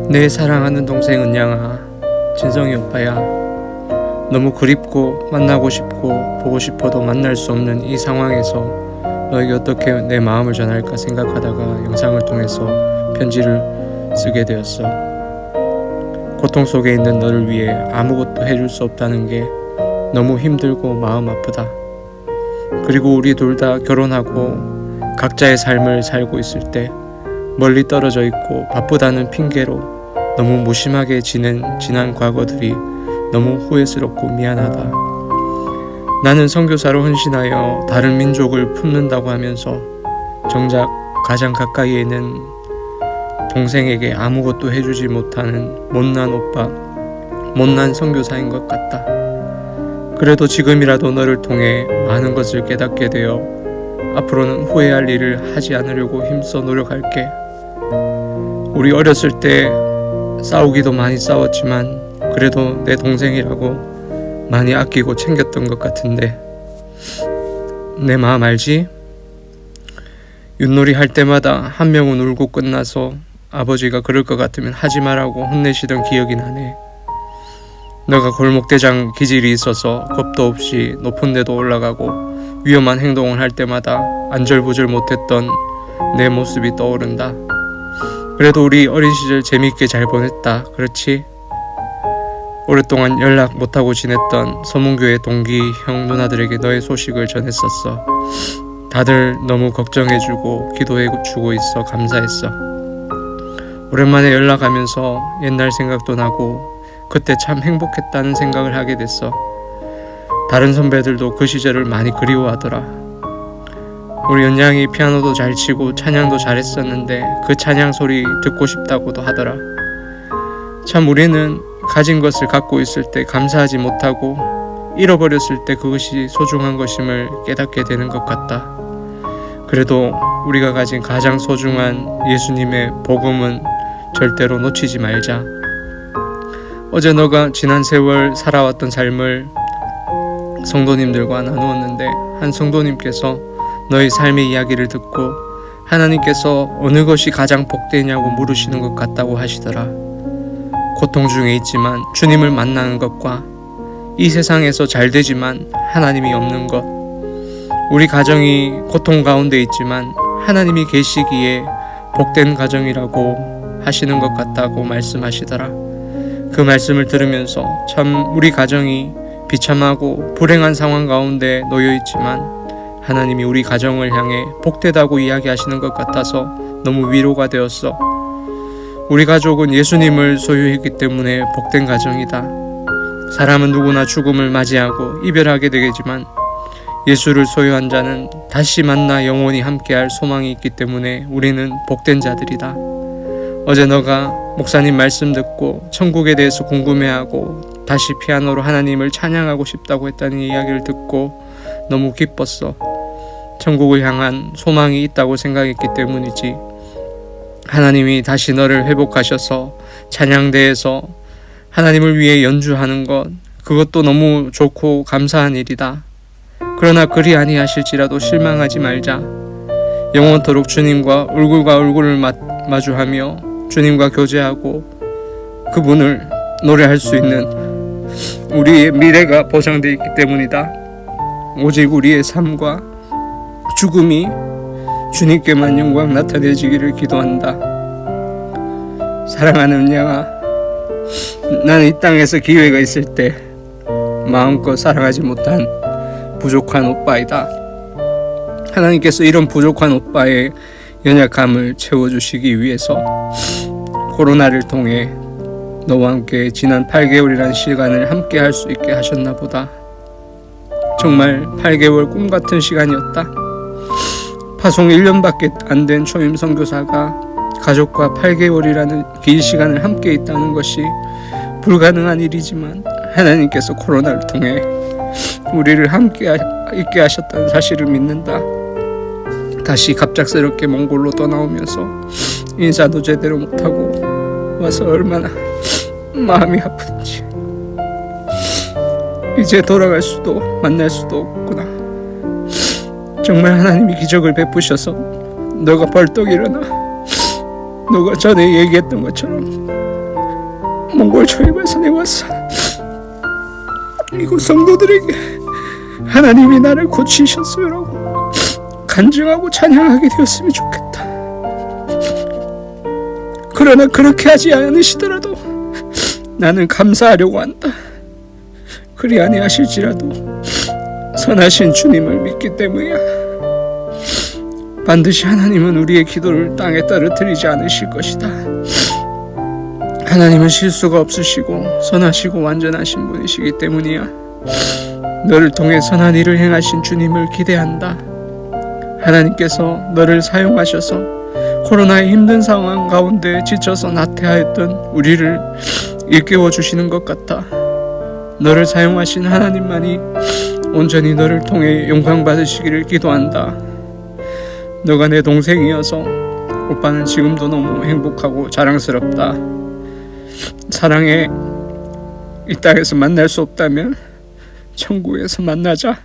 내 사랑하는 동생 은양아, 진성이 오빠야. 너무 그립고 만나고 싶고 보고 싶어도 만날 수 없는 이 상황에서 너에게 어떻게 내 마음을 전할까 생각하다가 영상을 통해서 편지를 쓰게 되었어. 고통 속에 있는 너를 위해 아무것도 해줄 수 없다는 게 너무 힘들고 마음 아프다. 그리고 우리 둘 다 결혼하고 각자의 삶을 살고 있을 때 멀리 떨어져 있고 바쁘다는 핑계로 너무 무심하게 지낸 지난 과거들이 너무 후회스럽고 미안하다. 나는 선교사로 헌신하여 다른 민족을 품는다고 하면서 정작 가장 가까이에 있는 동생에게 아무것도 해주지 못하는 못난 오빠, 못난 선교사인 것 같다. 그래도 지금이라도 너를 통해 많은 것을 깨닫게 되어 앞으로는 후회할 일을 하지 않으려고 힘써 노력할게. 우리 어렸을 때 싸우기도 많이 싸웠지만 그래도 내 동생이라고 많이 아끼고 챙겼던 것 같은데 내 마음 알지? 윷놀이 할 때마다 한 명은 울고 끝나서 아버지가 그럴 것 같으면 하지 말라고 혼내시던 기억이 나네. 너가 골목대장 기질이 있어서 겁도 없이 높은 데도 올라가고 위험한 행동을 할 때마다 안절부절 못했던 내 모습이 떠오른다. 그래도 우리 어린 시절 재미있게 잘 보냈다. 그렇지? 오랫동안 연락 못하고 지냈던 서문교회 동기 형 누나들에게 너의 소식을 전했었어. 다들 너무 걱정해주고 기도해주고 있어 감사했어. 오랜만에 연락하면서 옛날 생각도 나고 그때 참 행복했다는 생각을 하게 됐어. 다른 선배들도 그 시절을 많이 그리워하더라. 우리 연양이 피아노도 잘 치고 찬양도 잘했었는데 그 찬양 소리 듣고 싶다고도 하더라. 참 우리는 가진 것을 갖고 있을 때 감사하지 못하고 잃어버렸을 때 그것이 소중한 것임을 깨닫게 되는 것 같다. 그래도 우리가 가진 가장 소중한 예수님의 복음은 절대로 놓치지 말자. 어제 너가 지난 세월 살아왔던 삶을 성도님들과 나누었는데 한 성도님께서 너의 삶의 이야기를 듣고 하나님께서 어느 것이 가장 복되냐고 물으시는 것 같다고 하시더라. 고통 중에 있지만 주님을 만나는 것과 이 세상에서 잘 되지만 하나님이 없는 것, 우리 가정이 고통 가운데 있지만 하나님이 계시기에 복된 가정이라고 하시는 것 같다고 말씀하시더라. 그 말씀을 들으면서 참 우리 가정이 비참하고 불행한 상황 가운데 놓여 있지만 하나님이 우리 가정을 향해 복되다고 이야기하시는 것 같아서 너무 위로가 되었어. 우리 가족은 예수님을 소유했기 때문에 복된 가정이다. 사람은 누구나 죽음을 맞이하고 이별하게 되겠지만 예수를 소유한 자는 다시 만나 영원히 함께할 소망이 있기 때문에 우리는 복된 자들이다. 어제 너가 목사님 말씀 듣고 천국에 대해서 궁금해하고 다시 피아노로 하나님을 찬양하고 싶다고 했다는 이야기를 듣고 너무 기뻤어. 천국을 향한 소망이 있다고 생각했기 때문이지. 하나님이 다시 너를 회복하셔서 찬양대에서 하나님을 위해 연주하는 것, 그것도 너무 좋고 감사한 일이다. 그러나 그리 아니하실지라도 실망하지 말자. 영원토록 주님과 얼굴과 얼굴을 마주하며 주님과 교제하고 그분을 노래할 수 있는 우리의 미래가 보장되어 있기 때문이다. 오직 우리의 삶과 죽음이 주님께만 영광 나타내지기를 기도한다. 사랑하는 은양아, 나는 이 땅에서 기회가 있을 때 마음껏 사랑하지 못한 부족한 오빠이다. 하나님께서 이런 부족한 오빠의 연약함을 채워주시기 위해서 코로나를 통해 너와 함께 지난 8개월이라는 시간을 함께 할 수 있게 하셨나 보다. 정말 8개월 꿈같은 시간이었다. 파송 1년밖에 안 된 초임 선교사가 가족과 8개월이라는 긴 시간을 함께 있다는 것이 불가능한 일이지만 하나님께서 코로나를 통해 우리를 함께 있게 하셨다는 사실을 믿는다. 다시 갑작스럽게 몽골로 떠나오면서 인사도 제대로 못하고 와서 얼마나 마음이 아픈지. 이제 돌아갈 수도 만날 수도 없구나. 정말 하나님이 기적을 베푸셔서 너가 벌떡 일어나 너가 전에 얘기했던 것처럼 몽골 초입에서 내왔어. 이곳 성도들에게 하나님이 나를 고치셨어요라고 간증하고 찬양하게 되었으면 좋겠다. 그러나 그렇게 하지 않으시더라도 나는 감사하려고 한다. 그리 아니하실지라도 선하신 주님을 믿기 때문이야. 반드시 하나님은 우리의 기도를 땅에 떨어뜨리지 않으실 것이다. 하나님은 실수가 없으시고 선하시고 완전하신 분이시기 때문이야. 너를 통해 선한 일을 행하신 주님을 기대한다. 하나님께서 너를 사용하셔서 코로나의 힘든 상황 가운데 지쳐서 나태하였던 우리를 일깨워 주시는 것 같아. 너를 사용하신 하나님만이 온전히 너를 통해 영광 받으시기를 기도한다. 너가 내 동생이어서 오빠는 지금도 너무 행복하고 자랑스럽다. 사랑해. 이 땅에서 만날 수 없다면 천국에서 만나자.